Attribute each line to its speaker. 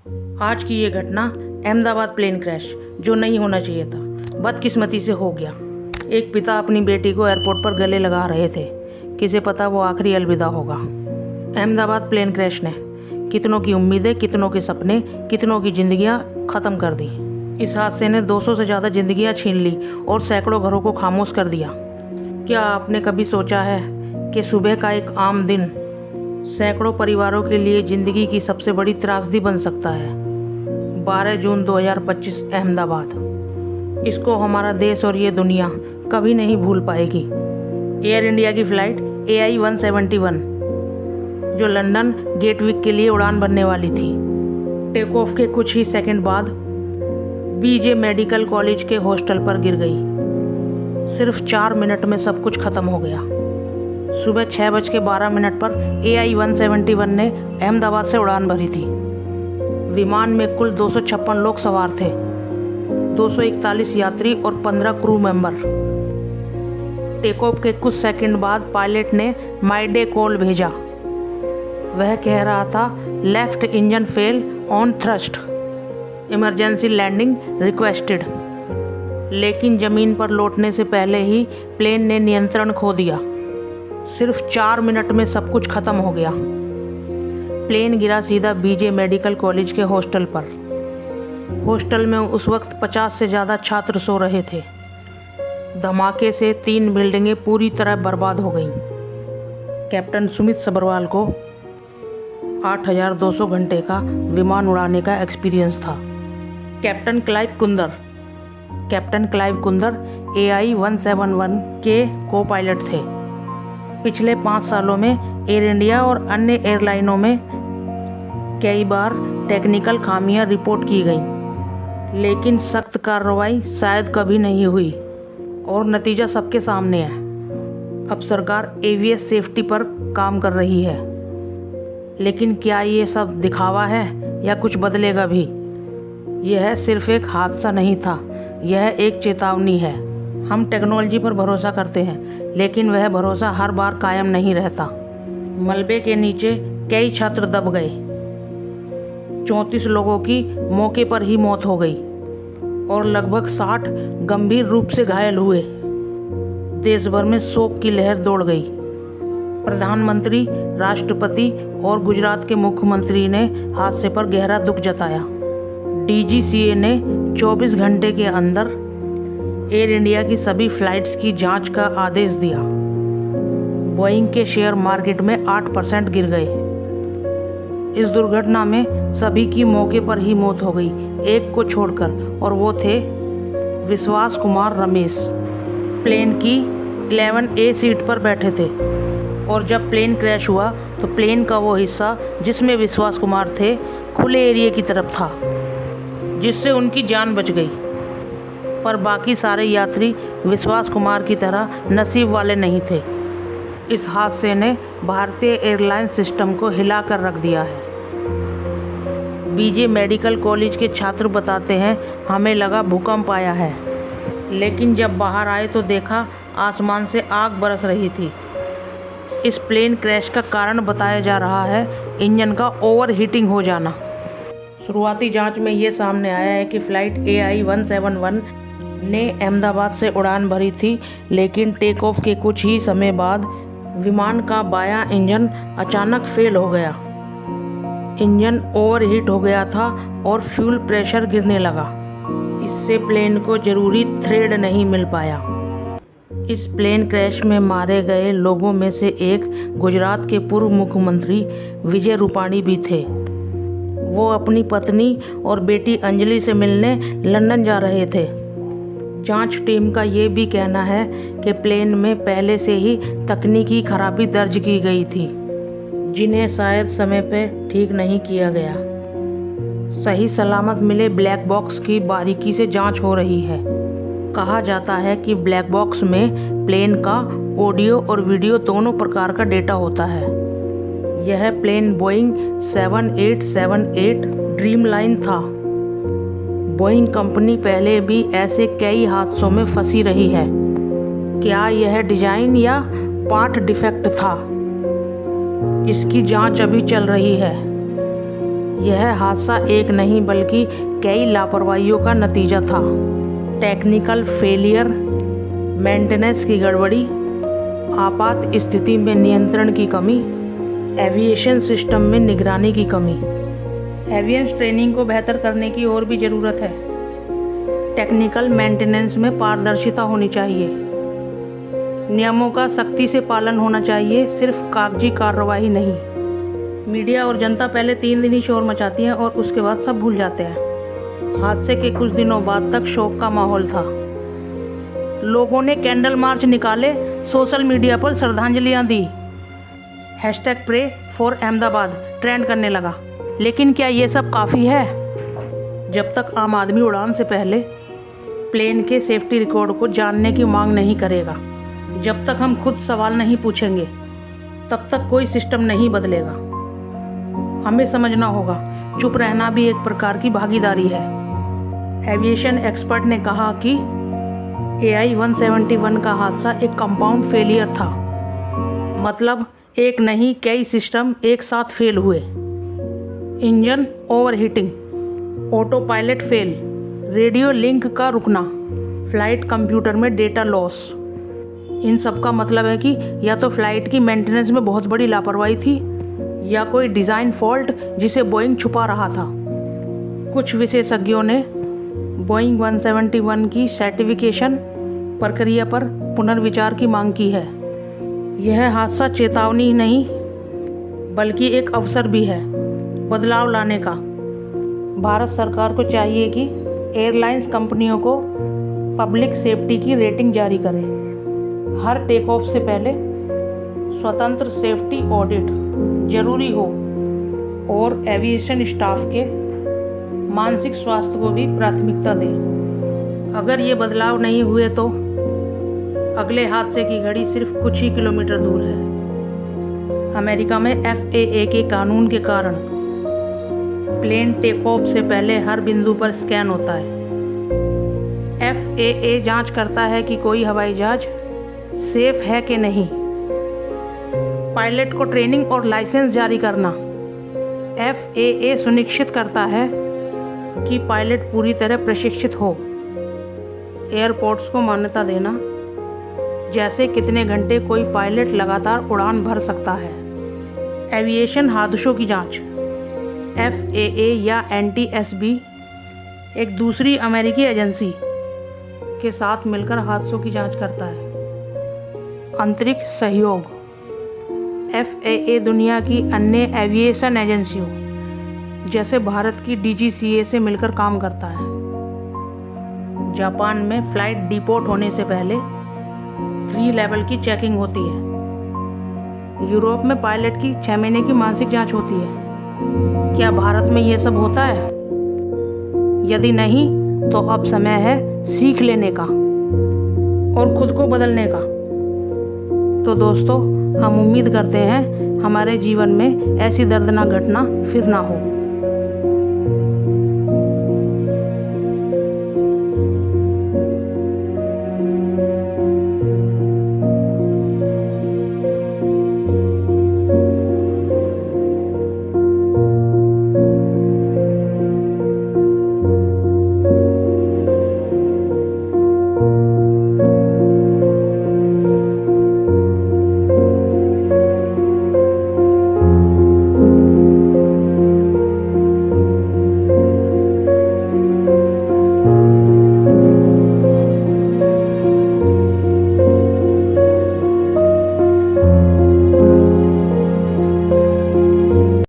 Speaker 1: आज की ये घटना अहमदाबाद प्लेन क्रैश जो नहीं होना चाहिए था, बदकिस्मती से हो गया। एक पिता अपनी बेटी को एयरपोर्ट पर गले लगा रहे थे, किसे पता वो आखिरी अलविदा होगा। अहमदाबाद प्लेन क्रैश ने कितनों की उम्मीदें, कितनों के सपने, कितनों की जिंदगियां ख़त्म कर दी। इस हादसे ने 200 से ज़्यादा जिंदगियां छीन ली और सैकड़ों घरों को खामोश कर दिया। क्या आपने कभी सोचा है कि सुबह का एक आम दिन सैकड़ों परिवारों के लिए ज़िंदगी की सबसे बड़ी त्रासदी बन सकता है। 12 जून 2025 अहमदाबाद। इसको हमारा देश और ये दुनिया कभी नहीं भूल पाएगी। एयर इंडिया की फ़्लाइट AI 171 जो लंदन गेटविक के लिए उड़ान भरने वाली थी, टेक ऑफ के कुछ ही सेकंड बाद BJ मेडिकल कॉलेज के हॉस्टल पर गिर गई। सिर्फ 4 मिनट में सब कुछ ख़त्म हो गया। सुबह 6:12 पर AI 171 ने अहमदाबाद से उड़ान भरी थी। विमान में कुल 256 लोग सवार थे, 241 यात्री और 15 क्रू मेंबर। टेक ऑफ के कुछ सेकंड बाद पायलट ने मायडे कॉल भेजा। वह कह रहा था, left engine fail on thrust, emergency landing requested. लेकिन ज़मीन पर लौटने से पहले ही प्लेन ने नियंत्रण खो दिया। सिर्फ 4 मिनट में सब कुछ ख़त्म हो गया। प्लेन गिरा सीधा BJ मेडिकल कॉलेज के हॉस्टल पर। हॉस्टल में उस वक्त 50 से ज़्यादा छात्र सो रहे थे। धमाके से 3 बिल्डिंगें पूरी तरह बर्बाद हो गईं। कैप्टन सुमित सब्रवाल को 8,200 घंटे का विमान उड़ाने का एक्सपीरियंस था। कैप्टन क्लाइव कुंदर AI 171 के को पायलट थे। पिछले 5 सालों में एयर इंडिया और अन्य एयरलाइनों में कई बार टेक्निकल खामियां रिपोर्ट की गईं, लेकिन सख्त कार्रवाई शायद कभी नहीं हुई और नतीजा सबके सामने है। अब सरकार एविएस सेफ्टी पर काम कर रही है, लेकिन क्या ये सब दिखावा है या कुछ बदलेगा भी? यह सिर्फ एक हादसा नहीं था, यह एक चेतावनी है। हम टेक्नोलॉजी पर भरोसा करते हैं, लेकिन वह भरोसा हर बार कायम नहीं रहता। मलबे के नीचे कई छात्र दब गए। 34 लोगों की मौके पर ही मौत हो गई और लगभग 60 गंभीर रूप से घायल हुए। देश भर में शोक की लहर दौड़ गई। प्रधानमंत्री, राष्ट्रपति और गुजरात के मुख्यमंत्री ने हादसे पर गहरा दुख जताया। DGCA ने 24 घंटे के अंदर एयर इंडिया की सभी फ्लाइट्स की जांच का आदेश दिया। बोइंग के शेयर मार्केट में 8% गिर गए। इस दुर्घटना में सभी की मौके पर ही मौत हो गई, एक को छोड़कर, और वो थे विश्वास कुमार रमेश। प्लेन की 11A सीट पर बैठे थे और जब प्लेन क्रैश हुआ तो प्लेन का वो हिस्सा जिसमें विश्वास कुमार थे खुले एरिया की तरफ था, जिससे उनकी जान बच गई। पर बाकी सारे यात्री विश्वास कुमार की तरह नसीब वाले नहीं थे। इस हादसे ने भारतीय एयरलाइंस सिस्टम को हिला कर रख दिया है। BJ मेडिकल कॉलेज के छात्र बताते हैं, हमें लगा भूकंप आया है, लेकिन जब बाहर आए तो देखा आसमान से आग बरस रही थी। इस प्लेन क्रैश का कारण बताया जा रहा है इंजन का ओवर हीटिंग हो जाना। शुरुआती जांच में ये सामने आया है कि फ़्लाइट AI 171 ने अहमदाबाद से उड़ान भरी थी, लेकिन टेक ऑफ के कुछ ही समय बाद विमान का बायां इंजन अचानक फेल हो गया। इंजन ओवरहीट हो गया था और फ्यूल प्रेशर गिरने लगा। इससे प्लेन को ज़रूरी थ्रेड नहीं मिल पाया। इस प्लेन क्रैश में मारे गए लोगों में से एक गुजरात के पूर्व मुख्यमंत्री विजय रूपाणी भी थे। वो अपनी पत्नी और बेटी अंजलि से मिलने लंदन जा रहे थे। जांच टीम का ये भी कहना है कि प्लेन में पहले से ही तकनीकी खराबी दर्ज की गई थी, जिन्हें शायद समय पर ठीक नहीं किया गया। सही सलामत मिले ब्लैक बॉक्स की बारीकी से जांच हो रही है। कहा जाता है कि ब्लैक बॉक्स में प्लेन का ऑडियो और वीडियो दोनों प्रकार का डेटा होता है। यह प्लेन बोइंग 7878 ड्रीमलाइन था। बोइंग कंपनी पहले भी ऐसे कई हादसों में फंसी रही है। क्या यह डिजाइन या पार्ट डिफेक्ट था? इसकी जांच अभी चल रही है। यह हादसा एक नहीं बल्कि कई लापरवाहियों का नतीजा था। टेक्निकल फेलियर, मेंटेनेंस की गड़बड़ी, आपात स्थिति में नियंत्रण की कमी, एविएशन सिस्टम में निगरानी की कमी। एवियंस ट्रेनिंग को बेहतर करने की और भी ज़रूरत है। टेक्निकल मेंटेनेंस में पारदर्शिता होनी चाहिए। नियमों का सख्ती से पालन होना चाहिए, सिर्फ कागजी कार्रवाई नहीं। मीडिया और जनता पहले 3 दिन ही शोर मचाती है और उसके बाद सब भूल जाते हैं। हादसे के कुछ दिनों बाद तक शोक का माहौल था। लोगों ने कैंडल मार्च निकाले, सोशल मीडिया पर श्रद्धांजलियां दी, #प्रे फॉर अहमदाबाद ट्रेंड करने लगा। लेकिन क्या ये सब काफ़ी है? जब तक आम आदमी उड़ान से पहले प्लेन के सेफ्टी रिकॉर्ड को जानने की मांग नहीं करेगा, जब तक हम खुद सवाल नहीं पूछेंगे, तब तक कोई सिस्टम नहीं बदलेगा। हमें समझना होगा, चुप रहना भी एक प्रकार की भागीदारी है। एविएशन एक्सपर्ट ने कहा कि AI-171 का हादसा एक कंपाउंड फेलियर था। मतलब एक नहीं, कई सिस्टम एक साथ फेल हुए। Engine overheating, auto pilot fail, radio link का रुकना, फ्लाइट कंप्यूटर में डेटा लॉस। इन सब का मतलब है कि या तो फ्लाइट की मेंटेनेंस में बहुत बड़ी लापरवाही थी या कोई डिज़ाइन फॉल्ट जिसे बोइंग छुपा रहा था। कुछ विशेषज्ञों ने बोइंग 171 की सर्टिफिकेशन प्रक्रिया पर पुनर्विचार की मांग की है। यह हादसा चेतावनी ही नहीं बल्कि एक अवसर भी है बदलाव लाने का। भारत सरकार को चाहिए कि एयरलाइंस कंपनियों को पब्लिक सेफ्टी की रेटिंग जारी करे। हर टेक ऑफ से पहले स्वतंत्र सेफ्टी ऑडिट जरूरी हो और एविएशन स्टाफ के मानसिक स्वास्थ्य को भी प्राथमिकता दे। अगर ये बदलाव नहीं हुए तो अगले हादसे की घड़ी सिर्फ कुछ ही किलोमीटर दूर है। अमेरिका में FAA के कानून के कारण प्लेन टेक ऑफ से पहले हर बिंदु पर स्कैन होता है। FAA जांच करता है कि कोई हवाई जहाज सेफ है कि नहीं। पायलट को ट्रेनिंग और लाइसेंस जारी करना। FAA सुनिश्चित करता है कि पायलट पूरी तरह प्रशिक्षित हो। एयरपोर्ट्स को मान्यता देना, जैसे कितने घंटे कोई पायलट लगातार उड़ान भर सकता है। एविएशन हादसों की जांच। FAA या NTSB एक दूसरी अमेरिकी एजेंसी के साथ मिलकर हादसों की जांच करता है। अंतरिक्ष सहयोग। FAA दुनिया की अन्य एविएशन एजेंसियों जैसे भारत की DGCA से मिलकर काम करता है। जापान में फ्लाइट डिपोर्ट होने से पहले 3 लेवल की चेकिंग होती है। यूरोप में पायलट की 6 महीने की मानसिक जांच होती है। क्या भारत में ये सब होता है? यदि नहीं तो अब समय है सीख लेने का और खुद को बदलने का। तो दोस्तों, हम उम्मीद करते हैं हमारे जीवन में ऐसी दर्दनाक घटना फिर ना हो।